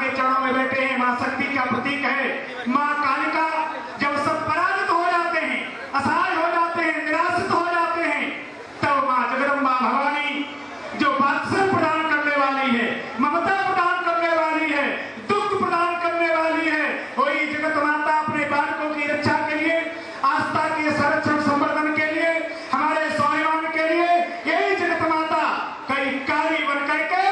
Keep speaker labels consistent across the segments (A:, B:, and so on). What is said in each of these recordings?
A: के चरणों में बैठे हैं। मां शक्ति का प्रतीक है। मां कालिका जब सब पराजित हो जाते हैं, असहाय हो जाते हैं, निराशित हो जाते हैं, तब मां जगदम्बा भवानी जो वात्सल्य प्रदान करने वाली है, ममता प्रदान करने वाली है, दुख प्रदान करने वाली है, वही जगत माता अपने बालकों की रक्षा के लिए, आस्था के संरक्षण संवर्धन के लिए, हमारे स्वाभिमान के लिए, यही जगत माता कई काली बन करके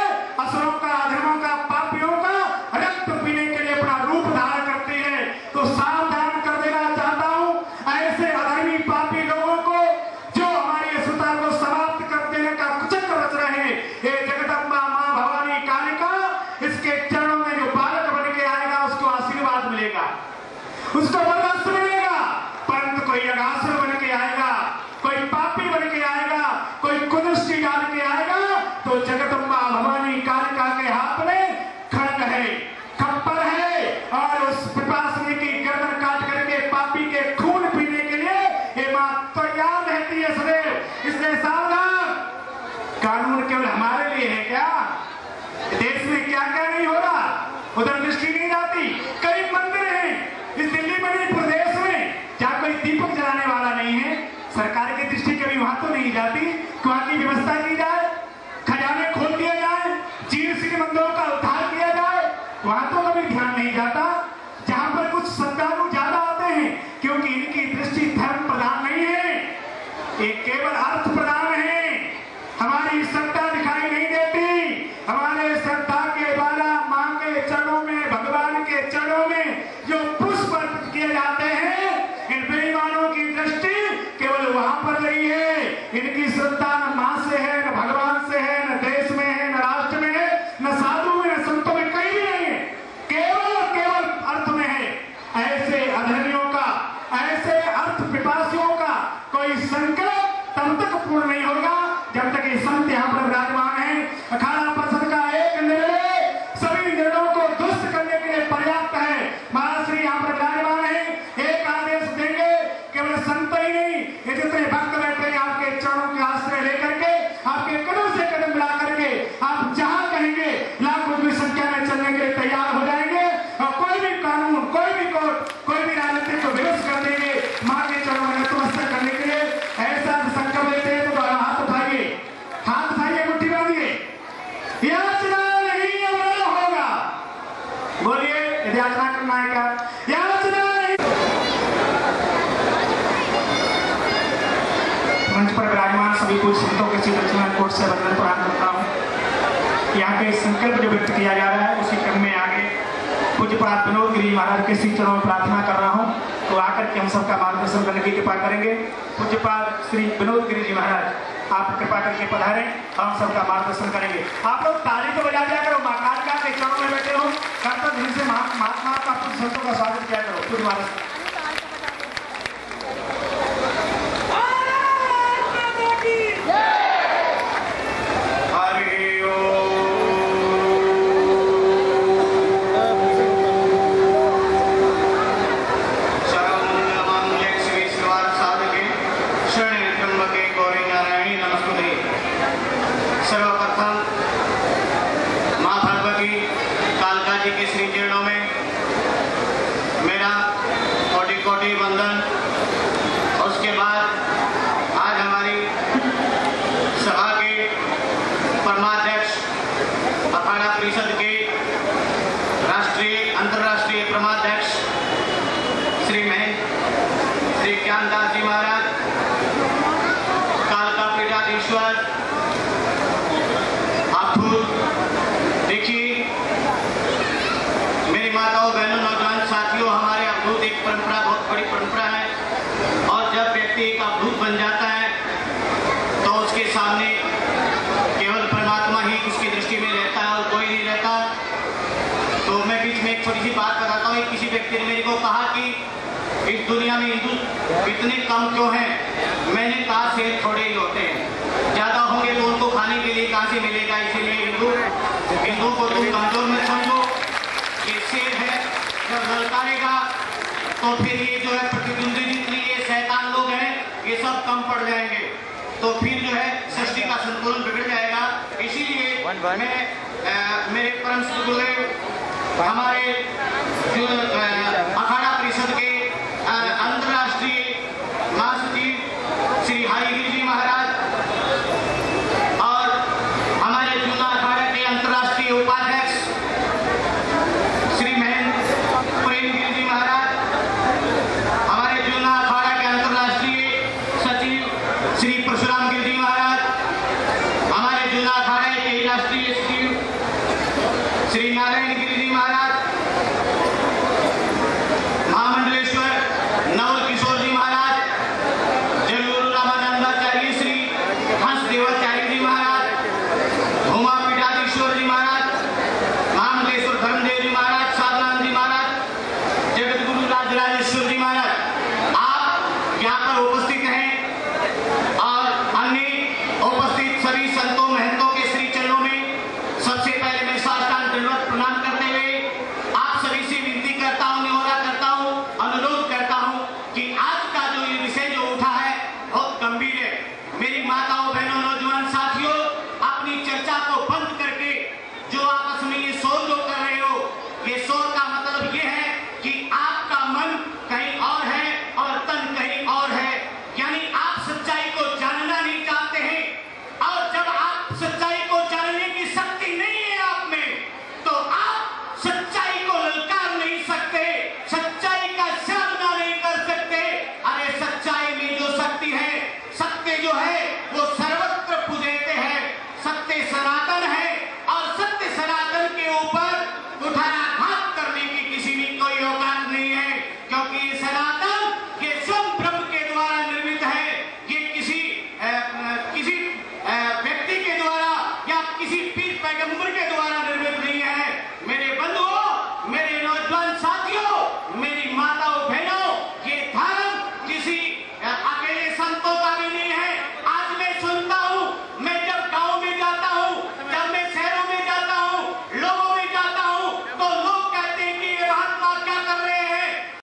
A: असुरों का, अधर्मों का, पापियों का रक्त पीने के लिए अपना रूप धारण करती है। तो सावधान कर देना चाहता हूं ऐसे अधर्मी पापी लोगों को जो हमारी असुरता को समाप्त कर देने का कुचक्र रच रहे हैं। ये जगदम्बा मां भवानी कालिका, इसके चरणों में जो बालक बन के आएगा उसको आशीर्वाद मिलेगा, उसको वरदान मिलेगा। परंतु कोई अगासुर बन के आएगा, कोई पापी बन के आएगा, कोई कुदृष्टि डाल के आएगा, तो जगदम्बा भवानी कालिका के हाथ में खड्ग है, खप्पर है, और उस पिपासनी की गर्दन काट करके पापी के खून पीने के लिए ये मां तैयार रहती है सदैव। इसलिए सावधान, कानून केवल हमारे लिए है क्या? देश में क्या क्या नहीं हो रहा, उधर दृष्टि नहीं जाती। कई मंदिर हैं इस दिल्ली मणिपुर देश में, जहाँ कोई दीपक जलाने वाला नहीं है, सरकार की दृष्टि कभी वहां तो नहीं जाती। वहां की व्यवस्था की जाए, खजाने खोल दिए जाए, जीर्ण शीर्ण मंदिरों का उद्धार किया जाए, वहां तो कभी ध्यान नहीं जाता। जहां पर कुछ श्रद्धालु ज्यादा आते हैं, क्योंकि इनकी दृष्टि धर्म प्रधान नहीं है, ये केवल अर्थ प्रधान है। हमारी श्रद्धा दिखाई नहीं देती। हमारे श्रद्धा के द्वारा मां के चरणों में, भगवान के चरणों में जो पुष्प अर्पित किए जाते हैं, इन बेईमानों की दृष्टि केवल वहां पर नहीं है। इनकी श्रद्धा न मां से है, न भगवान से है, न देश में है, न राष्ट्र में है, न साधु में, न संतों में, कहीं भी नहीं है, केवल अर्थ में है। ऐसे अधर्मियों का, ऐसे अर्थ पिपासियों का कोई संकल्प तब तक पूर्ण नहीं होगा जब तक ये संत यहाँ पर विराजमान है। अखाड़ा परिषद का एक निर्णय सभी निर्णयों को दुष्ट करने के लिए पर्याप्त है। महाराज श्री यहाँ पर विराजमान है, एक आदेश देंगे, केवल संत ही नहीं, ये जितने भक्त बैठे हैं आपके चरणों के आश्रय लेकर के, आपके कदम से कदम मिला करके आप जहां कहेंगे लाखों की संख्या में चलने के लिए तैयार हो जाएंगे, और कोई भी कानून, कोई भी कोर्ट, कोई भी राजनीति को विरोध कर देंगे मां के चरणों में नतमस्तक करने के लिए। ऐसा संकल्प लेते हैं तो हाथ उठाइए, हाथ उठाइए, मुट्ठी बांधिए। याचना नहीं अमल होगा, बोलिए, यदि याचना करना है क्या? याचना नहीं। मंच पर विराजमान सभी कुछ संतों के श्री दक्षिणा कोट से वंदन प्रदान करता हूँ। यहाँ पे संकल्प जो व्यक्त किया जा रहा है उसी क्रम में आगे पूज्यपाद विनोद गिरी महाराज के श्री चरणों में प्रार्थना कर रहा हूँ, तो आकर के हम सबका मार्गदर्शन करने की कृपा करेंगे। पूज्यपाद श्री विनोद गिरी जी महाराज, आप कृपा करके पधारें, हम सबका मार्गदर्शन करेंगे। आप लोग ताली तो बजा दिया करो, मां कालिका के चरणों में बैठे हो, कर्तव्य ढंग से महात्मा का संतों का स्वागत किया करो। पूज्य महाराज
B: मेरे को कहा कि इस दुनिया में हिंदू इतने कम क्यों हैं? मैंने कहा शेर थोड़े ही होते हैं, ज्यादा होंगे तो उनको खाने के लिए कहां से मिलेगा? इसीलिए हिंदू को तुम कमजोर मत समझो, ये शेर है, जब ललकारेगा तो फिर ये जो है प्रतिद्वंदी जितने ये शैतान लोग हैं ये सब कम पड़ जाएंगे, तो फिर जो है सृष्टि का संतुलन बिगड़ जाएगा। इसीलिए मैं मेरे परम गुरुदेव हमारे जो